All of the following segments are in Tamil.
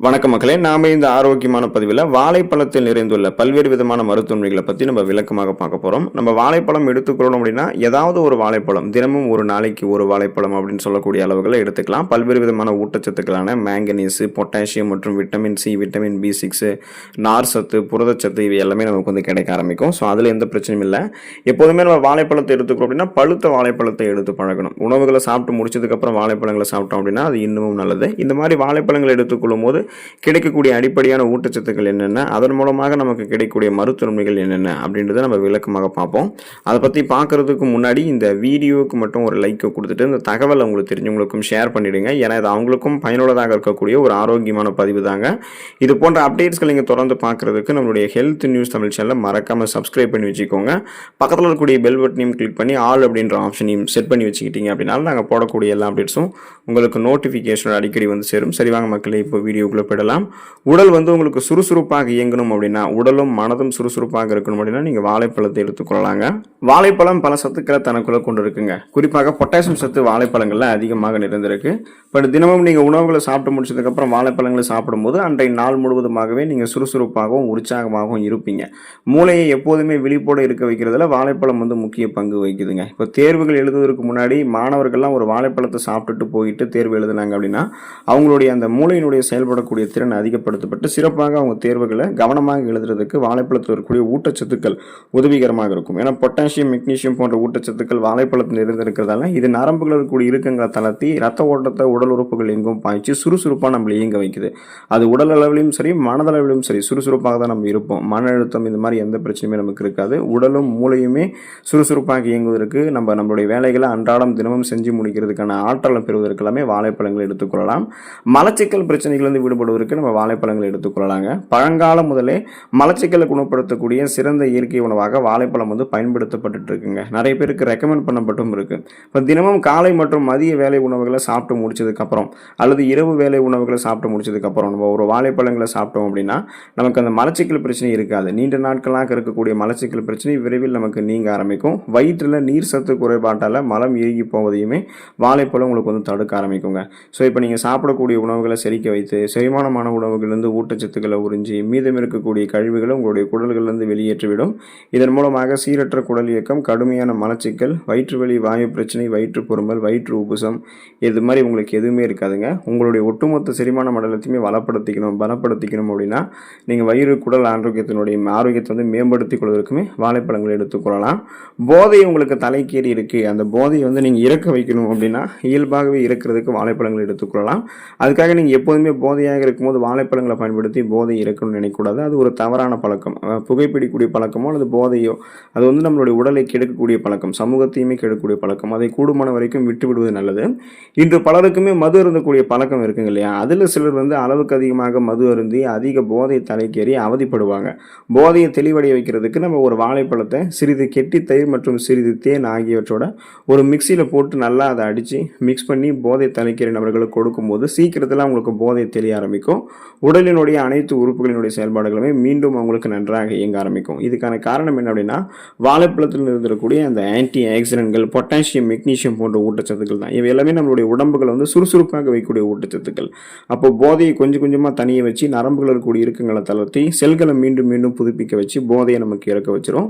வணக்கம் மக்களே, நாம இந்த ஆரோக்கியமான பதிவில் வாழைப்பழத்தில் நிறைந்துள்ள பல்வேறு விதமான மருத்துவமைகளை பற்றி நம்ம விளக்கமாக பார்க்க போகிறோம். நம்ம வாழைப்பழம் எடுத்துக்கொள்ளணும் அப்படின்னா ஏதாவது ஒரு வாழைப்பழம், தினமும் ஒரு நாளைக்கு ஒரு வாழைப்பழம் அப்படின்னு சொல்லக்கூடிய அளவுகளை எடுத்துக்கலாம். பல்வேறு விதமான ஊட்டச்சத்துக்களான மேங்கனீஸு, பொட்டாசியம் மற்றும் விட்டமின் சி, விட்டமின் B6, நார் சத்து, புரதச்சத்து இவை எல்லாமே நமக்கு வந்து கிடைக்க ஆரம்பிக்கும். ஸோ அதில் எந்த பிரச்சனையும் இல்லை. எப்போதுமே நம்ம வாழைப்பழத்தை எடுத்துக்கிறோம் அப்படின்னா பழுத்த வாழைப்பழத்தை எடுத்து பழகணும். உணவுகளை சாப்பிட்டு முடிச்சதுக்கப்புறம் வாழைப்பழங்களை சாப்பிட்டோம் அப்படின்னா அது இன்னமும் நல்லது. இந்த மாதிரி வாழைப்பழங்களை எடுத்துக்கொள்ளும் போது கிடைக்கக்கூடிய அடிப்படையான ஊட்டச்சத்துக்கள் என்னென்ன, அதன் மூலமாக நமக்கு கிடைக்கக்கூடிய மருத்துவமைகள் என்னென்ன அப்படின்றத நம்ம விளக்கமாக பார்ப்போம். அதை பற்றி பார்க்கறதுக்கு முன்னாடி இந்த வீடியோவுக்கு மட்டும் ஒரு லைக்கை கொடுத்துட்டு இந்த தகவலை உங்களுக்கு தெரிஞ்சவங்களுக்கும் ஷேர் பண்ணிவிடுங்க. ஏன்னா இது அவங்களுக்கும் பயனுள்ளதாக இருக்கக்கூடிய ஒரு ஆரோக்கியமான பதிவு தாங்க. இது போன்ற அப்டேட்ஸ்கள் நீங்கள் தொடர்ந்து பார்க்குறதுக்கு நம்மளுடைய ஹெல்த் நியூஸ் தமிழ் சேனலை மறக்காமல் சப்ஸ்கிரைப் பண்ணி வச்சுக்கோங்க. பக்கத்தில் இருக்கக்கூடிய பெல் பட்டனையும் கிளிக் பண்ணி ஆல் அப்படின்ற ஆப்ஷனையும் செட் பண்ணி வச்சுக்கிட்டீங்க அப்படின்னா நாங்கள் போடக்கூடிய எல்லா அப்டேட்ஸும் உங்களுக்கு நோட்டிஃபிகேஷன் அடிக்கடி வந்து சேரும். சரிவாங்க மக்களே, இப்போ வீடியோக்குள்ளே போயிடலாம். உடல் வந்து உங்களுக்கு சுறுசுறுப்பாக இயங்கணும் அப்படின்னா, உடலும் மனதும் சுறுசுறுப்பாக இருக்கணும் அப்படின்னா நீங்கள் வாழைப்பழத்தை எடுத்துக்கொள்ளலாங்க. வாழைப்பழம் பல சத்துக்களை தனக்குள்ள கொண்டு இருக்குங்க. குறிப்பாக பொட்டாசியம் சத்து வாழைப்பழங்கள்ல அதிகமாக நிறைந்திருக்கு. பட் தினமும் நீங்கள் உணவுகளை சாப்பிட்டு முடிச்சதுக்கப்புறம் வாழைப்பழங்களை சாப்பிடும்போது அன்றைய நாள் முழுவதுமாகவே நீங்கள் சுறுசுறுப்பாகவும் உற்சாகமாகவும் இருப்பீங்க. மூளையை எப்போதுமே விழிப்போடு இருக்க வைக்கிறதுல வாழைப்பழம் வந்து முக்கிய பங்கு வகிக்குதுங்க. இப்போ தேர்வுகள் எழுதுவதற்கு முன்னாடி மாணவர்கள்லாம் ஒரு வாழைப்பழத்தை சாப்பிட்டுட்டு போயிட்டு தேர்வு எழுதுனாங்க அப்படின்னா அவங்களுடைய அந்த மூளையினுடைய செயல்படக்கூடிய திறன் அதிகப்படுத்தப்பட்டு சிறப்பாக அவங்க தேர்வுகளை கவனமாக எழுதுறதுக்கு வாழைப்பழத்தில் இருக்கக்கூடிய ஊட்டச்சத்துக்கள் உதவிகரமாக இருக்கும். ஏன்னா பொட்டாசியம், மெக்னீசியம் போன்ற ஊட்டச்சத்துக்கள் வாழைப்பழத்தில் இருந்திருக்கிறதால இது நரம்புகள் இருக்கக்கூடிய இறுக்கங்களை தளர்த்தி ரத்த ஓட்டத்தை உடல் உறுப்புகள் எங்கும் பாய்ச்சி சுறுசுறுப்பாக நம்மளை இயங்க வைக்குது. அது உடல் அளவிலும் சரி மனதளவிலும் சரி சுறுசுறுப்பாக தான் நம்ம இருப்போம். மன அழுத்தம் இந்த மாதிரி எந்த பிரச்சனையுமே நமக்கு இருக்காது. உடலும் மூளையுமே சுறுசுறுப்பாக இயங்குவதற்கு நம்மளுடைய வேலைகளை அன்றாடம் தினமும் செஞ்சு முடிக்கிறதுக்கான ஆற்றலை பெறுவதற்கு எல்லாமே வாழைப்பழங்களை எடுத்துக்கொள்ளலாம். மலச்சிக்கல் பிரச்சனைகள் வந்து விடுபடுவதற்கு நம்ம வாழைப்பழங்களை எடுத்துக்கொள்ளலாங்க. பழங்காலம் முதலே மலச்சிக்கலை குணப்படுத்தக்கூடிய சிறந்த இயற்கை உணவாக வாழைப்பழம் வந்து பயன்படுத்தப்பட்டு இருக்குங்க. நிறைய பேருக்கு ரெக்கமெண்ட் பண்ணப்பட்டும் இருக்கு. இப்போ தினமும் காலை மற்றும் மதிய வேலை உணவுகளை சாப்பிட்டு முடிச்சதுக்கப்புறம் அல்லது இரவு வேலை உணவுகளை சாப்பிட்டு முடிச்சதுக்கப்புறம் நம்ம ஒரு வாழைப்பழங்களை சாப்பிட்டோம் அப்படின்னா நமக்கு அந்த மலச்சிக்கல் பிரச்சனை இருக்காது. நீண்ட நாட்களாக இருக்கக்கூடிய மலச்சிக்கல் பிரச்சனை விரைவில் நமக்கு நீங்க ஆரம்பிக்கும். வயிற்றில் நீர் சத்து குறைபாட்டால் மலம் இறுகி போவதையுமே வாழைப்பழம் உங்களுக்கு வந்து தடுக்க ஆரம்பிக்குங்க. ஸோ இப்போ நீங்கள் சாப்பிடக்கூடிய உணவுகளை செரிக்க வைத்து செரிமானமான உணவுகளிலிருந்து ஊட்டச்சத்துக்களை உறிஞ்சி மீதம் இருக்கக்கூடிய கழிவுகளை உங்களுடைய குடல்களிலிருந்து வெளியேற்றிவிடும். இதன் மூலமாக சீரற்ற குடல் இயக்கம், கடுமையான மலச்சிக்கல், வயிற்று வலி, வாயு பிரச்சனை, வயிற்று பொறுமல், வயிற்று உப்புசம் இது மாதிரி உங்களுக்கு எதுவுமே இருக்காதுங்க. உங்களுடைய ஒட்டுமொத்த செரிமான மண்டலத்தையுமே பலப்படுத்திக்கணும் அப்படின்னா நீங்கள் வயிறு குடல் ஆரோக்கியத்தை வந்து மேம்படுத்திக் கொள்வதற்குமே வாழைப்பழங்களை எடுத்துக்கொள்ளலாம். போதை உங்களுக்கு தலைக்கேறி இருக்கு, அந்த போதையை வந்து நீங்கள் இறக்க வைக்கணும் அப்படின்னா இயல்பாகவே இறக்கிறதுக்கு வாழைப்பழங்களை எடுத்துக்கொள்ளலாம். அதுக்காக நீங்கள் எப்போதுமே போதையாக இருக்கும்போது வாழைப்பழங்களை பயன்படுத்தி போதை இறக்கணும்னு நினைக்கக்கூடாது. அது ஒரு தவறான பழக்கம். புகைப்பிடிக்கக்கூடிய பழக்கமோ அல்லது போதையோ அது வந்து நம்மளுடைய உடலை கெடுக்கக்கூடிய பழக்கம், சமூகத்தையுமே கெடுக்கக்கூடிய பழக்கம். அதை கூடுமான வரைக்கும் விட்டு விடுவது நல்லது. இன்று பலருக்குமே மது அருந்தக்கூடிய பழக்கம் இருக்குங்க இல்லையா? அதில் சிலர் வந்து அளவுக்கு அதிகமாக மது அருந்தி அதிக போதை தலைக்கேறி அவதிப்படுவாங்க. போதையை தெளிவடைய வைக்கிறதுக்கு நம்ம ஒரு வாழைப்பழத்தை சிறிது கெட்டி தயிர் மற்றும் சிறிது தேன் ஆகியவற்றோட ஒரு மிக்சியில் போட்டு நல்லா அதை அடித்து மிக்ஸ் பண்ணி போதை தலைக்கேறி நபர்களுக்கு கொடுக்கும்போது சீக்கிரத்தில் அவங்களுக்கு போதை தெரிய ஆரம்பிக்கும். உடலினுடைய அனைத்து உறுப்புகளினுடைய செயல்பாடுகளுமே மீண்டும் அவங்களுக்கு நன்றாக இயங்க ஆரம்பிக்கும். இதுக்கான காரணம் என்ன அப்படின்னா வாழைப்பழத்தில் இருந்திருக்கக்கூடிய அந்த ஆன்டி ஆக்சிடென்ட்கள், பொட்டாசியம், மெக்னீசியம் போன்ற ஊட்டச்சத்துக்கள் தான். இவை எல்லாமே நம்மளுடைய உடம்புகளை வந்து சுறுசுறுப்பாக வைக்கக்கூடிய ஊட்டச்சத்துக்கள். அப்போ போதையை கொஞ்சம் கொஞ்சமாக தனியை வச்சு நரம்புகள் இருக்கக்கூடிய இறுக்கங்களை தளர்த்தி செல்களை மீண்டும் மீண்டும் புதுப்பிக்க வச்சு போதையை நமக்கு இறக்க வச்சிரும்.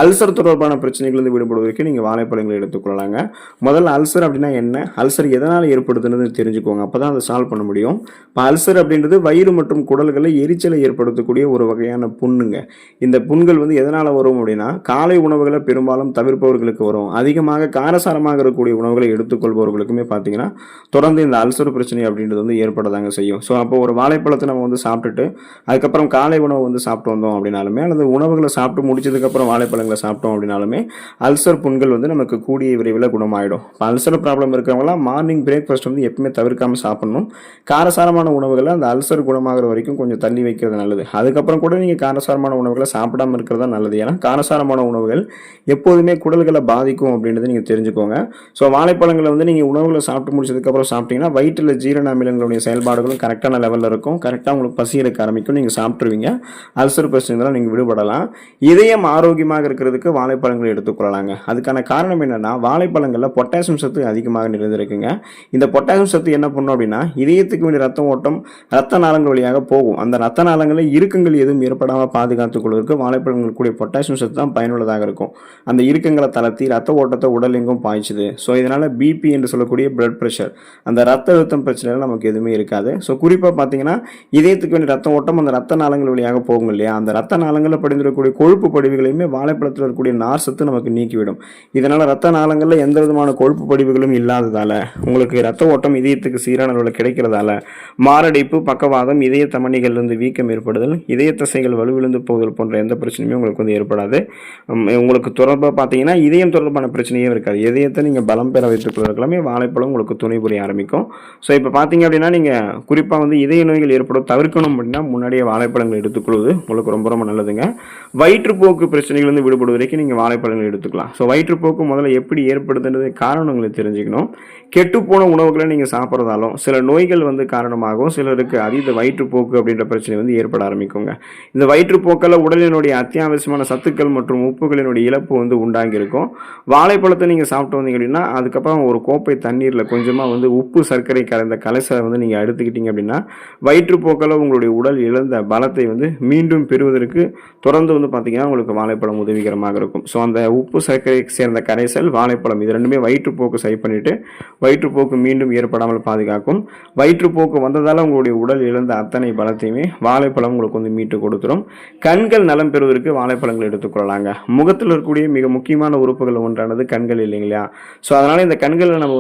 அல்சர் தொடர்பான பிரச்சனைகள் வந்து விடுபடுவதற்கு நீங்கள் வாழைப்பழங்களை எடுத்துக்கொள்ளலாங்க. முதல்ல அல்சர் அப்படின்னா என்ன, அல்சர் எதனால் ஏற்படுதுன்னு தெரிஞ்சுக்கோங்க. அப்போ தான் அதை சால்வ் பண்ண முடியும். இப்போ அல்சர் அப்படின்றது வயிறு மற்றும் குடல்களை எரிச்சலை ஏற்படுத்தக்கூடிய ஒரு வகையான புண்ணுங்க. இந்த புண்கள் வந்து எதனால் வரும் அப்படின்னா காலை உணவுகளை பெரும்பாலும் தவிர்ப்பவர்களுக்கு வரும். அதிகமாக காரசாரமாக இருக்கக்கூடிய உணவுகளை எடுத்துக்கொள்பவர்களுக்குமே பார்த்தீங்கன்னா தொடர்ந்து இந்த அல்சர் பிரச்சனை அப்படின்றது வந்து ஏற்படதாங்க செய்யும். ஸோ அப்போ ஒரு வாழைப்பழத்தை நம்ம வந்து சாப்பிட்டுட்டு அதுக்கப்புறம் காலை உணவு வந்து சாப்பிட்டு வந்தோம் அப்படின்னாலுமே அல்லது உணவுகளை சாப்பிட்டு முடிச்சதுக்கப்புறம் வாழைப்பழங்களை சாப்பிட்டோம் அப்படின்னாலுமே அல்சர் புண்கள் வந்து நமக்கு கூடிய விரைவில் குணமாயிடும். இப்போ அல்சர் ப்ராப்ளம் இருக்கிறவங்களாம் மார்னிங் பிரேக்ஃபாஸ்ட் வந்து எப்பவுமே தவிர்க்காமல் சாப்பிடணும். காரசாரமான உணவுகளை அந்த அல்சர் குணமாகிற வரைக்கும் கொஞ்சம் தள்ளி வைக்கிறது நல்லது. அதுக்கப்புறம் கூட நீங்கள் காரசாரமான உணவுகளை சாப்பிடாமல் இருக்கிறதா நல்லது. ஏன்னா காரசாரமான உணவுகள் எப்போதுமே குடல்களை பாதிக்கும் அப்படின்றத நீங்கள் தெரிஞ்சுக்கோங்க. ஸோ வாழைப்பழங்களை வந்து நீங்கள் உணவுகளை சாப்பிட்டு முடிச்சதுக்கப்புறம் சாப்பிட்டீங்கன்னா வயிற்றில் ஜீரண அமிலங்களுடைய செயல்பாடுகளும் கரெக்டான லெவலில் இருக்கும். கரெக்டாக உங்களுக்கு பசி எடுக்க ஆரம்பிக்கும். நீங்கள் சாப்பிட்ருவீங்க. அல்சர் பிரச்சனைலாம் நீங்கள் விடுபடலாம். இதயம் ஆரோக்கியமாக இருக்கிறதுக்கு வாழைப்பழங்களை எடுத்துக்கொள்ளலாங்க. அதுக்கான காரணம் என்னன்னா வாழைப்பழங்களில் பொட்டாசியம் சத்து அதிகமாக நிறைந்திருக்குங்க. இந்த பொட்டாசியம் சத்து என்ன பண்ணும் அப்படின்னா இதயத்துக்கு வேண்டிய ரத்த ஓட்டம் ரத்த நாளங்கள் வழியாக போகும். அந்த ரத்த நாளங்களில் இறுக்கங்கள் எதுவும் ஏற்படாமல் பாதுகாத்துக் கொள்வதற்கு வாழைப்பழங்கள் கூடிய பொட்டாசியம் சத்து தான் பயனுள்ளதாக இருக்கும். அந்த இறுக்கங்களை தளர்த்தி ரத்த ஓட்டத்தை உடல் எங்கும் பாய்ச்சுது. ஸோ இதனால் பிபி என்று சொல்லக்கூடிய பிளட் ப்ரெஷர், அந்த ரத்த அழுத்தம் பிரச்சனைகள் நமக்கு எதுவுமே இருக்காது. ஸோ குறிப்பாக பார்த்தீங்கன்னா இதயத்துக்கு வேண்டிய ரத்த ஓட்டம் அந்த ரத்த நாளங்கள் வழியாக போகும் இல்லையா, அந்த ரத்த நாளங்களில் படிந்திருக்கக்கூடிய கொழுப்பு படிவுகளையுமே வாழைப்பழத்தில் இருக்கக்கூடிய நார் சத்து நமக்கு நீக்கிவிடும். இதனால் ரத்த நாளங்களில் எந்த விதமான கொழுப்பு படிவுகளும் இல்லாததால உங்களுக்கு ரத்த ஓட்டம் இதயத்துக்கு சீரான அளவில் கிடைக்கிறதால மாரடைப்பு, பக்கவாதம், இதய தமனிகளிலிருந்து வீக்கம் ஏற்படுதல், இதய தசைகள் வலுவிழந்து போதல் போன்ற எந்த பிரச்சனையுமே உங்களுக்கு வந்து ஏற்படாது. உங்களுக்கு தொடர்பாக பார்த்தீங்கன்னா இதயம் தொடர்பான பிரச்சனையே இருக்காது. இதயத்தை நீங்கள் பலம் பெற வைத்துக் கொள்வதற்கெல்லாமே வாழைப்பழம் உங்களுக்கு துணை புரிய ஆரம்பிக்கும். ஸோ இப்போ பார்த்தீங்க அப்படின்னா நீங்கள் குறிப்பாக வந்து இதய நோய்கள் ஏற்படும் தவிர்க்கணும் அப்படின்னா முன்னாடியே வாழைப்பழங்கள் எடுத்துக்கொள்வது உங்களுக்கு ரொம்ப ரொம்ப நல்லதுங்க. வயிற்றுப்போக்கு பிரச்சனைகள் வந்து விடுபடுவதற்கு நீங்கள் வாழைப்பழங்கள் எடுத்துக்கலாம். ஸோ வயிற்றுப்போக்கு முதல்ல எப்படி ஏற்படுதுன்றது காரணங்களை தெரிஞ்சுக்கணும். கெட்டுப்போன உணவுகளை நீங்கள் சாப்பிட்றதாலும் சில நோய்கள் வந்து காரணமாகவும் சிலருக்கு அதீத வயிற்றுப்போக்கு அப்படின்ற பிரச்சனை வந்து ஏற்பட ஆரம்பிக்குங்க. இந்த வயிற்றுப்போக்கில் உடலினுடைய அத்தியாவசியமான சத்துக்கள் மற்றும் உப்புகளினுடைய இழப்பு வந்து உண்டாகி இருக்கும். வாழைப்பழத்தை நீங்கள் சாப்பிட்டு வந்தீங்க அப்படின்னா அதுக்கப்புறம் ஒரு கோப்பை தண்ணீரில் கொஞ்சமாக வந்து உப்பு சர்க்கரை கலந்த கலசை வந்து நீங்கள் எடுத்துக்கிட்டீங்க அப்படின்னா வயிற்றுப்போக்கில் உங்களுடைய உடல் இழந்த பலத்தை வந்து மீண்டும் பெறுவதற்கு தொடர்ந்து வந்து பார்த்தீங்கன்னா உங்களுக்கு வாழைப்பழம் உதவிகரமாக இருக்கும். ஸோ அந்த உப்பு சர்க்கரை சேர்ந்த கரைசல், வாழைப்பழம் இது ரெண்டுமே வயிற்றுப்போக்கு சரி பண்ணிட்டு வயிற்றுப்போக்கு மீண்டும் ஏற்படாமல் பாதுகாக்கும். வயிற்றுப்போக்கு வந்ததால் உங்களுடைய உடல் இழந்த அத்தனை பலத்தையுமே வாழைப்பழம் உங்களுக்கு வந்து மீட்டு கொடுத்துரும். கண்கள் நலம் பெறுவதற்கு வாழைப்பழங்கள் எடுத்துக்கொள்ளலாங்க. முகத்தில் இருக்கக்கூடிய மிக முக்கியமான உறுப்புகள் ஒன்றானது கண்கள் இல்லைங்களா. ஸோ அதனால இந்த கண்களை நம்ம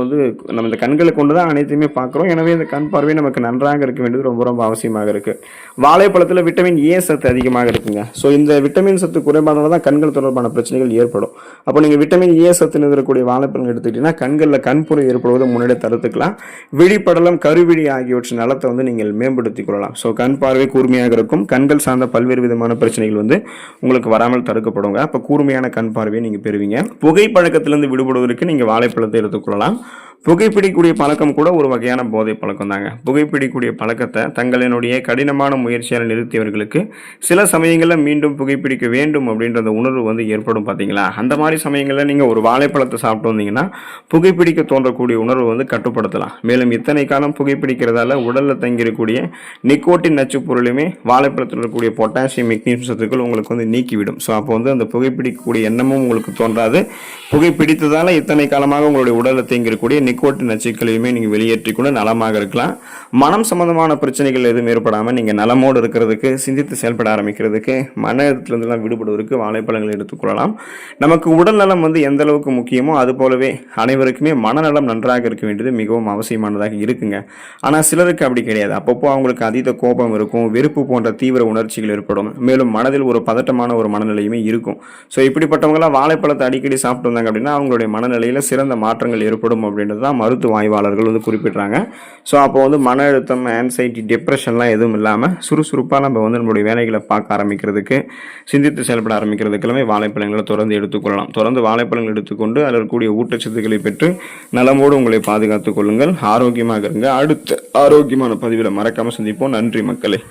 இந்த கண்களை கொண்டு தான் அனைத்தையுமே பார்க்குறோம். எனவே இந்த கண் பார்வை நமக்கு நன்றாக இருக்க வேண்டியது ரொம்ப ரொம்ப அவசியமாக இருக்கு. வாழைப்பழத்தில் விட்டமின் ஏ சத்து அதிகமாக இருக்குங்க. ஸோ இந்த விட்டமின் சத்து குறைபாடால தான் கண்கள் தொடர்பான பிரச்சனைகள் ஏற்படும். அப்போ நீங்கள் விட்டமின் ஏ சத்து இருக்கக்கூடிய வாழைப்பழங்கள் எடுத்துக்கிட்டீங்கன்னா கண்களில் கண்புரை ஏற்படுவதை முன்னாடியே தடுத்துக்கலாம். விழிப்படலம், கருவிழி ஆகியவற்றின் நலத்தை வந்து நீங்கள் மேம்படுத்திக் கொள்ளலாம். ஸோ கண் பார்வை கூர்மையாக இருக்கும். கண்கள் சார்ந்த பல்வேறு விதமான பிரச்சனைகள் வந்து உங்களுக்கு வராமல் தடுக்கப்படுங்க. அப்போ கூர்மையான கண் பார்வையை நீங்கள் பெறுவீங்க. புகைப்பழக்கத்திலிருந்து விடுபடுவதற்கு நீங்கள் வாழைப்பழத்தை எடுத்துக்கொள்ளலாம். புகைப்பிடிக்கூடிய பழக்கம் கூட ஒரு வகையான போதை பழக்கம் தாங்க. புகைப்பிடிக்கூடிய பழக்கத்தை தங்களினுடைய கடினமான முயற்சியால் நிறுத்தியவர்களுக்கு சில சமயங்களில் மீண்டும் புகைப்பிடிக்க வேண்டும் அப்படின்ற உணர்வு வந்து ஏற்படும் பார்த்தீங்களா. அந்த மாதிரி சமயங்களில் நீங்கள் ஒரு வாழைப்பழத்தை சாப்பிட்டு வந்தீங்கன்னா புகைப்பிடிக்க தோன்றக்கூடிய உணர்வு வந்து கட்டுப்படுத்தலாம். மேலும் இத்தனை காலம் புகைப்பிடிக்கிறதால உடலில் தங்கியிருக்கக்கூடிய நிக்கோட்டின் நச்சு பொருளுமே வாழைப்பழத்தில் இருக்கக்கூடிய பொட்டாசியம், மெக்னீசியம் சத்துக்கள் உங்களுக்கு வந்து நீக்கிவிடும். ஸோ அப்போ வந்து அந்த புகைப்பிடிக்கக்கூடிய எண்ணமும் உங்களுக்கு தோன்றாது. புகைப்பிடித்ததால இத்தனை காலமாக உங்களுடைய உடலில் தங்கியிருக்கக்கூடிய நிக்கோட்டின் நச்சுக்களையுமே நீங்கள் வெளியேற்றிக்கொண்டு நலமாக இருக்கலாம். மனம் சம்பந்தமான பிரச்சனைகள் எதுவும் ஏற்படாமல் நீங்கள் நலமோடு இருக்கிறதுக்கு, சிந்தித்து செயல்பட ஆரம்பிக்கிறதுக்கு, மன அழுத்தத்திலிருந்துலாம் விடுபடுவதற்கு வாழைப்பழங்கள் எடுத்துக்கொள்ளலாம். நமக்கு உடல் நலம் வந்து எந்த அளவுக்கு முக்கியமோ அது போலவே அனைவருக்குமே மனநலம் நன்றாக இருக்க வேண்டியது மிகவும் அவசியமானதாக இருக்குங்க. ஆனால் சிலருக்கு அப்படி கிடையாது. அப்பப்போ அவங்களுக்கு அதீத கோபம் இருக்கும், வெறுப்பு போன்ற தீவிர உணர்ச்சிகள் ஏற்படும். மேலும் மனதில் ஒரு பதட்டமான ஒரு மனநிலையுமே இருக்கும். ஸோ இப்படிப்பட்டவங்களாம் வாழைப்பழத்தை அடிக்கடி சாப்பிட்டு வந்தாங்க அப்படின்னா அவங்களுடைய மனநிலையில் சிறந்த மாற்றங்கள் ஏற்படும் அப்படின்றது தான் மருத்துவ ஆய்வாளர்கள் வந்து குறிப்பிட்றாங்க. ஸோ அப்போ வந்து மன அழுத்தம், ஆன்சைட்டி, டிப்ரெஷன்லாம் எதுவும் இல்லாமல் சுறுசுறுப்பாக நம்ம வந்து நம்மளுடைய வேலைகளை பார்க்க ஆரம்பிக்கிறதுக்கு, சிந்தித்து செயல்பட ஆரம்பிக்கிறதுக்கு எல்லாமே வாழைப்பழங்களை தொடர்ந்து எடுத்துக்கொள்ளலாம். தொடர்ந்து வாழைப்பழங்கள் எடுத்துக்கொண்டு அதில் இருக்கக்கூடிய ஊட்டச்சத்துக்களை பெற்று நலமோடு உங்களை பாதுகாத்துக் கொள்ளுங்கள். ஆரோக்கியமாக இருங்க. அடுத்த ஆரோக்கியமான பதிவில் மறக்காமல் சந்திப்போம். நன்றி மக்களே.